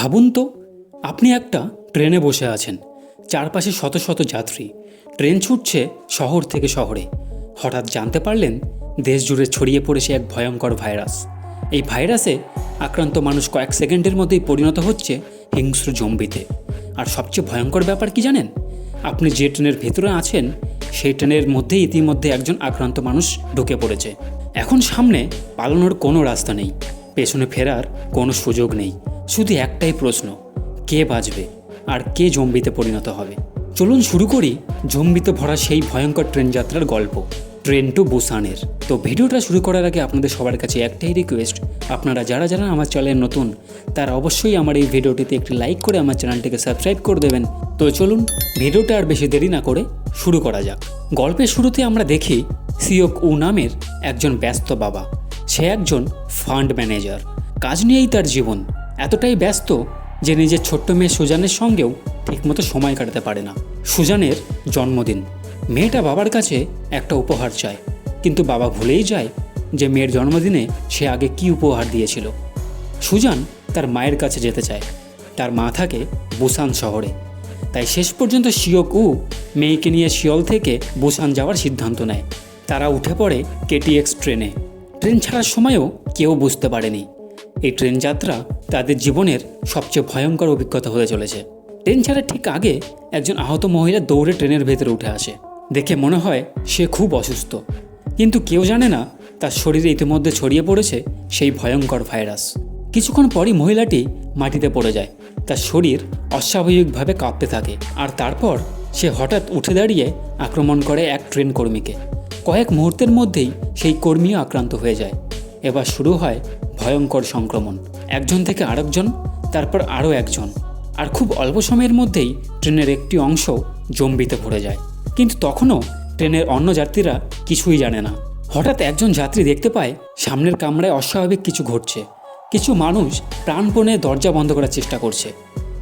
ভাবুন তো, আপনি একটা ট্রেনে বসে আছেন, চারপাশে শত শত যাত্রী, ট্রেন ছুটছে শহর থেকে শহরে। হঠাৎ জানতে পারলেন দেশ জুড়ে ছড়িয়ে পড়েছে এক ভয়ঙ্কর ভাইরাস। এই ভাইরাসে আক্রান্ত মানুষ কয়েক সেকেন্ডের মধ্যেই পরিণত হচ্ছে হিংস্র জম্বিতে। আর সবচেয়ে ভয়ঙ্কর ব্যাপার কি জানেন? আপনি যে ট্রেনের ভেতরে আছেন সেই ট্রেনের মধ্যে ইতিমধ্যে একজন আক্রান্ত মানুষ ঢুকে পড়েছে। এখন সামনে পালানোর কোনো রাস্তা নেই, পেছনে ফেরার কোনো সুযোগ নেই। শুধু একটাই প্রশ্ন, কে বাঁচবে আর কে জম্বিতে পরিণত হবে? চলুন শুরু করি জম্বিতে ভরা সেই ভয়ঙ্কর ট্রেন যাত্রার গল্প, ট্রেন টু বুসানের। তো ভিডিওটা শুরু করার আগে আপনাদের সবার কাছে একটাই রিকোয়েস্ট, আপনারা যারা যারা আমার চ্যানেলে নতুন তারা অবশ্যই আমার এই ভিডিওটিতে একটি লাইক করে আমার চ্যানেলটিকে সাবস্ক্রাইব করে দেবেন। তো চলুন ভিডিওটা আর বেশি দেরি না করে শুরু করা যাক। গল্পের শুরুতে আমরা দেখি সিওক উ নামের একজন ব্যস্ত বাবা। সে একজন ফান্ড ম্যানেজার, কাজ নিয়েই তার জীবন। এতটাই ব্যস্ত যে নিজের ছোট্ট মেয়ে সুজানের সঙ্গেও ঠিকমতো সময় কাটাতে পারে না। সুজানের জন্মদিন, মেয়েটা বাবার কাছে একটা উপহার চায়, কিন্তু বাবা ভুলেই যায় যে মেয়ের জন্মদিনে সে আগে কি উপহার দিয়েছিল। সুজান তার মায়ের কাছে যেতে চায়, তার মা থাকে বুসান শহরে। তাই শেষ পর্যন্ত সিওক উ মেয়েকে নিয়ে সিওল থেকে বুসান যাওয়ার সিদ্ধান্ত নেয়। তারা উঠে পড়ে কেটিএক্স ট্রেনে। ট্রেন ছাড়ার সময়ও কেউ বুঝতে পারেনি এই ট্রেন যাত্রা তাদের জীবনের সবচেয়ে ভয়ঙ্কর অভিজ্ঞতা হতে চলেছে। ট্রেন ছাড়ার ঠিক আগে একজন আহত মহিলা দৌড়ে ট্রেনের ভেতরে উঠে আসে। দেখে মনে হয় সে খুব অসুস্থ, কিন্তু কেউ জানে না তার শরীরে ইতিমধ্যে ছড়িয়ে পড়েছে সেই ভয়ঙ্কর ভাইরাস। কিছুক্ষণ পরই মহিলাটি মাটিতে পড়ে যায়, তার শরীর অস্বাভাবিকভাবে কাঁপতে থাকে। আর তারপর সে হঠাৎ উঠে দাঁড়িয়ে আক্রমণ করে এক ট্রেন কর্মীকে। কয়েক মুহূর্তের মধ্যেই সেই কর্মীও আক্রান্ত হয়ে যায়। এবার শুরু হয় ভয়ঙ্কর সংক্রমণ, একজন থেকে আরেকজন, তারপর আরও একজন। আর খুব অল্প সময়ের মধ্যেই ট্রেনের একটি অংশ জম্বিতে ভরে যায়। কিন্তু তখনও ট্রেনের অন্য যাত্রীরা কিছুই জানে না। হঠাৎ একজন যাত্রী দেখতে পায় সামনের কামরায় অস্বাভাবিক কিছু ঘটছে। কিছু মানুষ প্রাণপণে দরজা বন্ধ করার চেষ্টা করছে।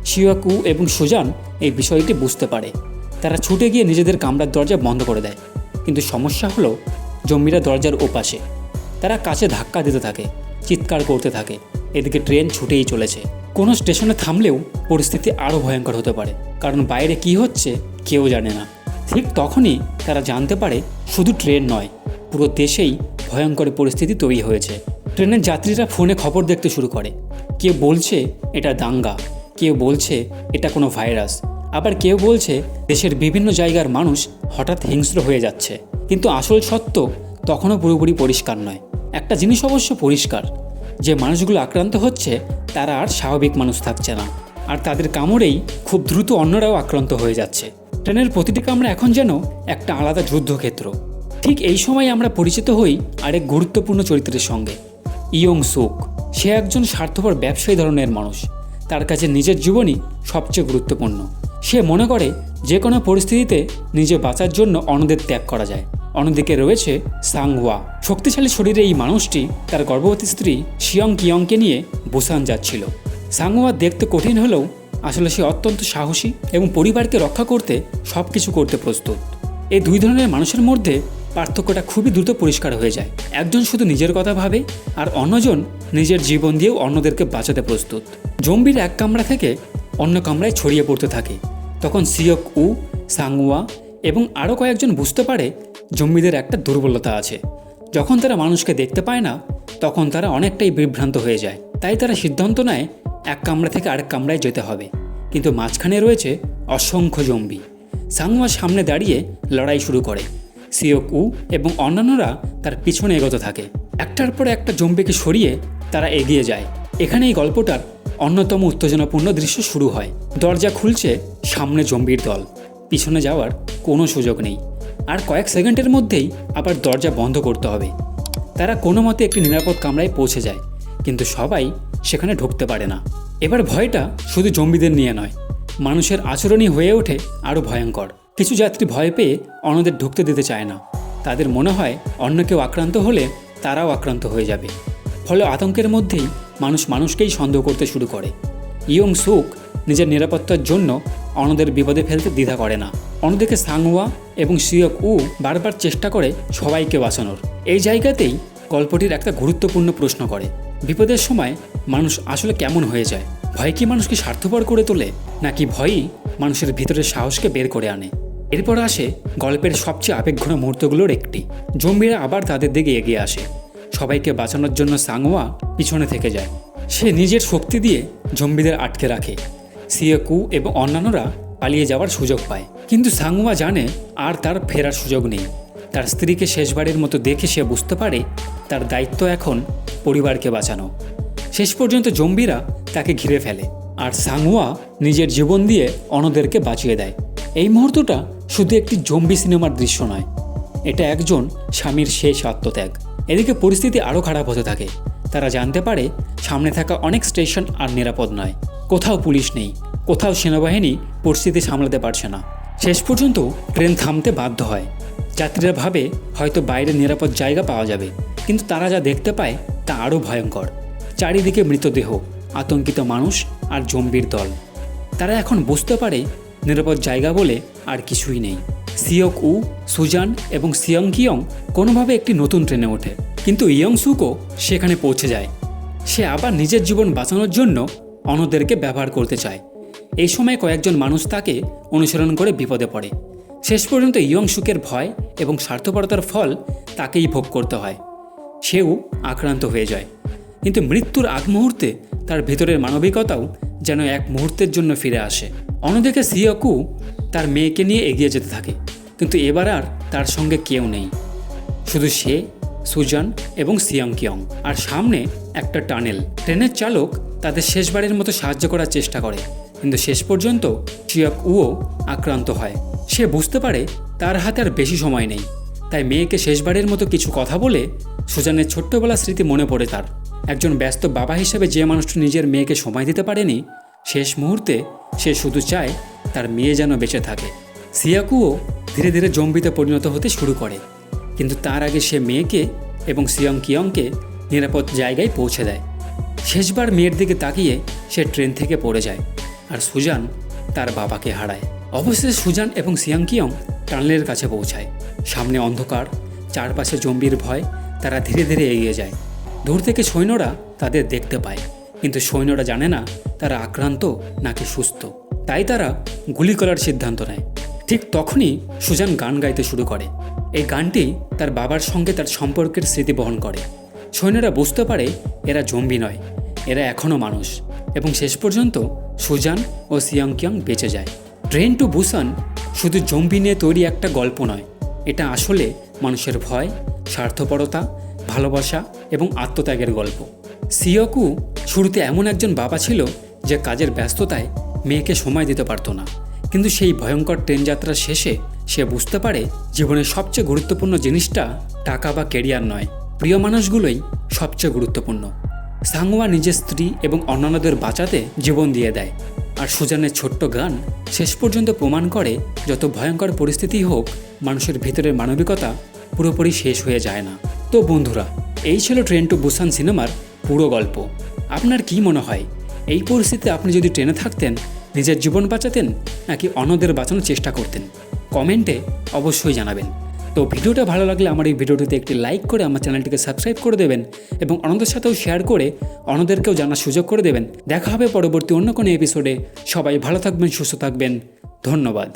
সিওক উ এবং সুজান এই বিষয়টি বুঝতে পারে। তারা ছুটে গিয়ে নিজেদের কামরার দরজা বন্ধ করে দেয়। কিন্তু সমস্যা হলো জম্বিরা দরজার ওপাশে। তারা কাছে ধাক্কা দিতে থাকে, চিৎকার করতে থাকে। এদিকে ট্রেন ছুটেই চলেছে। কোনো স্টেশনে থামলেও পরিস্থিতি আরও ভয়ঙ্কর হতে পারে, কারণ বাইরে কি হচ্ছে কেউ জানে না। ঠিক তখনই তারা জানতে পারে শুধু ট্রেন নয়, পুরো দেশেই ভয়ঙ্কর পরিস্থিতি তৈরি হয়েছে। ট্রেনের যাত্রীরা ফোনে খবর দেখতে শুরু করে। কেউ বলছে এটা দাঙ্গা, কেউ বলছে এটা কোনো ভাইরাস, আবার কেউ বলছে দেশের বিভিন্ন জায়গার মানুষ হঠাৎ হিংস্র হয়ে যাচ্ছে। কিন্তু আসল সত্য তখনও পুরোপুরি পরিষ্কার নয়। একটা জিনিস অবশ্য পরিষ্কার, যে মানুষগুলো আক্রান্ত হচ্ছে তারা আর স্বাভাবিক মানুষ থাকছে না, আর তাদের কামড়েই খুব দ্রুত অন্যরাও আক্রান্ত হয়ে যাচ্ছে। ট্রেনের প্রতিটি কামরা এখন যেন একটা আলাদা যুদ্ধক্ষেত্র। ঠিক এই সময় আমরা পরিচিত হই আরেক গুরুত্বপূর্ণ চরিত্রের সঙ্গে, ইয়ং সুক। সে একজন স্বার্থপর ব্যবসায়ী ধরনের মানুষ। তার কাছে নিজের জীবনই সবচেয়ে গুরুত্বপূর্ণ। সে মনে করে যে কোনো পরিস্থিতিতে নিজে বাঁচার জন্য অন্যদের ত্যাগ করা যায়। অন্যদিকে রয়েছে সাংহোয়া। শক্তিশালী শরীরে এই মানুষটি তার গর্ভবতী স্ত্রী শিয়ং কিয়ংকে নিয়ে বুসান যাচ্ছিল। সাংহোয়া দেখতে কঠিন হলেও আসলে সে অত্যন্ত সাহসী এবং পরিবারকে রক্ষা করতে সব কিছু করতে প্রস্তুত। এই দুই ধরনের মানুষের মধ্যে পার্থক্যটা খুবই দ্রুত পরিষ্কার হয়ে যায়। একজন শুধু নিজের কথা ভাবে, আর অন্যজন নিজের জীবন দিয়েও অন্যদেরকে বাঁচাতে প্রস্তুত। জম্বির এক কামরা থেকে অন্য কামরায় ছড়িয়ে পড়তে থাকে। তখন সিওক উ, সাংহোয়া এবং আরও কয়েকজন বুঝতে পারে জম্বিদের একটা দুর্বলতা আছে। যখন তারা মানুষকে দেখতে পায় না তখন তারা অনেকটাই বিভ্রান্ত হয়ে যায়। তাই তারা সিদ্ধান্ত নেয় এক কামরা থেকে আরেক কামরায় যেতে হবে। কিন্তু মাঝখানে রয়েছে অসংখ্য জম্বি। সাংহোয়া সামনে দাঁড়িয়ে লড়াই শুরু করে। সিওক উ এবং অন্যান্যরা তার পিছনে এগোতে থাকে। একটার পর একটা জম্বিকে সরিয়ে তারা এগিয়ে যায়। এখানেই গল্পটার অন্যতম উত্তেজনাপূর্ণ দৃশ্য শুরু হয়। দরজা খুলছে, সামনে জম্বির দল, পিছনে যাওয়ার কোনো সুযোগ নেই। আর কয়েক সেকেন্ডের মধ্যেই আবার দরজা বন্ধ করতে হবে। তারা কোনো মতে একটি নিরাপদ কামরায় পৌঁছে যায়, কিন্তু সবাই সেখানে ঢুকতে পারে না। এবার ভয়টা শুধু জম্বিদের নিয়ে নয়, মানুষের আচরণই হয়ে ওঠে আরও ভয়ঙ্কর। কিছু যাত্রী ভয় পেয়ে অন্যদের ঢুকতে দিতে চায় না। তাদের মনে হয় অন্য কেউ আক্রান্ত হলে তারাও আক্রান্ত হয়ে যাবে। ফলে আতঙ্কের মধ্যেই মানুষ মানুষকেই সন্দেহ করতে শুরু করে। ইয়ং সুক নিজের নিরাপত্তার জন্য অন্যদের বিপদে ফেলতে দ্বিধা করে না। অন্যদিকে সাংহোয়া এবং সিওক উ বারবার চেষ্টা করে সবাইকে বাঁচানোর। এই জায়গাতেই গল্পটির একটা গুরুত্বপূর্ণ প্রশ্ন করে, বিপদের সময় মানুষ আসলে কেমন হয়ে যায়? ভয় কি মানুষকে স্বার্থপর করে তোলে, নাকি ভয়ই মানুষের ভিতরের সাহসকে বের করে আনে? এরপর আসে গল্পের সবচেয়ে আবেগঘন মুহূর্তগুলোর একটি। জম্বিরা আবার তাদের দিকে এগিয়ে আসে। সবাইকে বাঁচানোর জন্য সাংওয়া পিছনে থেকে যায়। সে নিজের শক্তি দিয়ে জম্বিদের আটকে রাখে। সিয়াকু এবং অন্যান্যরা পালিয়ে যাওয়ার সুযোগ পায়, কিন্তু সাংওয়া জানে আর তার ফেরার সুযোগ নেই। তার স্ত্রীকে শেষবারের মতো দেখে সে বুঝতে পারে তার দায়িত্ব এখন পরিবারকে বাঁচানো। শেষ পর্যন্ত জম্বিরা তাকে ঘিরে ফেলে, আর সাংওয়া নিজের জীবন দিয়ে অন্যদেরকে বাঁচিয়ে দেয়। এই মুহূর্তটা শুধু একটি জম্বি সিনেমার দৃশ্য নয়, এটা একজন স্বামীর শেষ আত্মত্যাগ। এদিকে পরিস্থিতি আরও খারাপ হতে থাকে। তারা জানতে পারে সামনে থাকা অনেক স্টেশন আর নিরাপদ নয়। কোথাও পুলিশ নেই, কোথাও সেনাবাহিনী পরিস্থিতি সামলাতে পারছে না। শেষ পর্যন্ত ট্রেন থামতে বাধ্য হয়। যাত্রীরা ভাবে হয়তো বাইরে নিরাপদ জায়গা পাওয়া যাবে, কিন্তু তারা যা দেখতে পায় তা আরও ভয়ঙ্কর। চারিদিকে মৃতদেহ, আতঙ্কিত মানুষ আর জম্বির দল। তারা এখন বুঝতে পারে নিরাপদ জায়গা বলে আর কিছুই নেই। সিওক উ, সুজান এবং সিয়ং কিয়ং কোনোভাবে একটি নতুন ট্রেনে ওঠে, কিন্তু ইয়ং সুকও সেখানে পৌঁছে যায়। সে আবার নিজের জীবন বাঁচানোর জন্য অন্যদেরকে ব্যবহার করতে চায়। এই সময় কয়েকজন মানুষ তাকে অনুসরণ করে বিপদে পড়ে। শেষ পর্যন্ত ইয়ং সুকের ভয় এবং স্বার্থপরতার ফল তাকেই ভোগ করতে হয়। সেও আক্রান্ত হয়ে যায়, কিন্তু মৃত্যুর আগ মুহূর্তে তার ভেতরের মানবিকতাও যেন এক মুহূর্তের জন্য ফিরে আসে। অন্যদিকে সিয়াকু তার মেয়েকে নিয়ে এগিয়ে যেতে থাকে, কিন্তু এবার আর তার সঙ্গে কেউ নেই, শুধু সে, সুজান এবং সিয়ং কিয়ং। আর সামনে একটা টানেল। ট্রেনের চালক তাদের শেষবারের মতো সাহায্য করার চেষ্টা করে, কিন্তু শেষ পর্যন্ত সিয়ক উও আক্রান্ত হয়। সে বুঝতে পারে তার হাতে আর বেশি সময় নেই, তাই মেয়েকে শেষবারের মতো কিছু কথা বলে সুজানের ছোট্টবেলার স্মৃতি মনে পড়ে তার। একজন ব্যস্ত বাবা হিসেবে যে মানুষটি নিজের মেয়েকে সময় দিতে পারেনি, শেষ মুহূর্তে সে শুধু চায় তার মেয়ে যেন বেঁচে থাকে। সিয়াকুও ধীরে ধীরে জম্বিতে পরিণত হতে শুরু করে, কিন্তু তার আগে সে মেয়েকে এবং সিয়ং কিয়ংকে নিরাপদ জায়গায় পৌঁছে দেয়। শেষবার মেয়ের দিকে তাকিয়ে সে ট্রেন থেকে পড়ে যায়, আর সুজান তার বাবাকে হারায়। অবশেষে সুজান এবং সিয়ং কিয়ং টানেলের কাছে পৌঁছায়। সামনে অন্ধকার, চারপাশে জম্বির ভয়। তারা ধীরে ধীরে এগিয়ে যায়। দূর থেকে সৈন্যরা তাদের দেখতে পায়, কিন্তু সৈন্যরা জানে না তারা আক্রান্ত নাকি সুস্থ, তাই তারা গুলি করার সিদ্ধান্ত নেয়। ঠিক তখনই সুজান গান গাইতে শুরু করে। এই গানটি তার বাবার সঙ্গে তার সম্পর্কের স্মৃতি বহন করে। সৈন্যরা বুঝতে পারে এরা জম্বি নয়, এরা এখনও মানুষ, এবং শেষ পর্যন্ত সুজান ও সিয়ং কিয়ং বেঁচে যায়। ট্রেন টু বুসান শুধু জম্বি নিয়ে তৈরি একটা গল্প নয়, এটা আসলে মানুষের ভয়, স্বার্থপরতা, ভালোবাসা এবং আত্মত্যাগের গল্প। সিয়কু শুরুতে এমন একজন বাবা ছিল যে কাজের ব্যস্ততায় মেয়েকে সময় দিতে পারত না, কিন্তু সেই ভয়ঙ্কর ট্রেন যাত্রার শেষে সে বুঝতে পারে জীবনের সবচেয়ে গুরুত্বপূর্ণ জিনিসটা টাকা বা কেরিয়ার নয়, প্রিয় মানুষগুলোই সবচেয়ে গুরুত্বপূর্ণ। সাংওয়া নিজের স্ত্রী এবং অন্যান্যদের বাঁচাতে জীবন দিয়ে দেয়, আর সুজানের ছোট্ট গান শেষ পর্যন্ত প্রমাণ করে যত ভয়ঙ্কর পরিস্থিতি হোক, মানুষের ভিতরের মানবিকতা পুরোপুরি শেষ হয়ে যায় না। তো বন্ধুরা, এই ছিল ট্রেন টু বুসান সিনেমার পুরো গল্প। আপনার কি মনে হয়, এই পরিস্থিতিতে আপনি যদি ট্রেনে থাকতেন, নিজের জীবন বাঁচাতেন নাকি অন্যদের বাঁচানোর চেষ্টা করতেন? কমেন্টে অবশ্যই জানাবেন। তো ভিডিওটা ভালো লাগলে আমার এই ভিডিওটিতে একটি লাইক করে আমার চ্যানেলটিকে সাবস্ক্রাইব করে দেবেন, এবং অন্যদের সাথেও শেয়ার করে অন্যদেরকেও জানার সুযোগ করে দেবেন। দেখা হবে পরবর্তী অন্য কোনো এপিসোডে। সবাই ভালো থাকবেন, সুস্থ থাকবেন। ধন্যবাদ।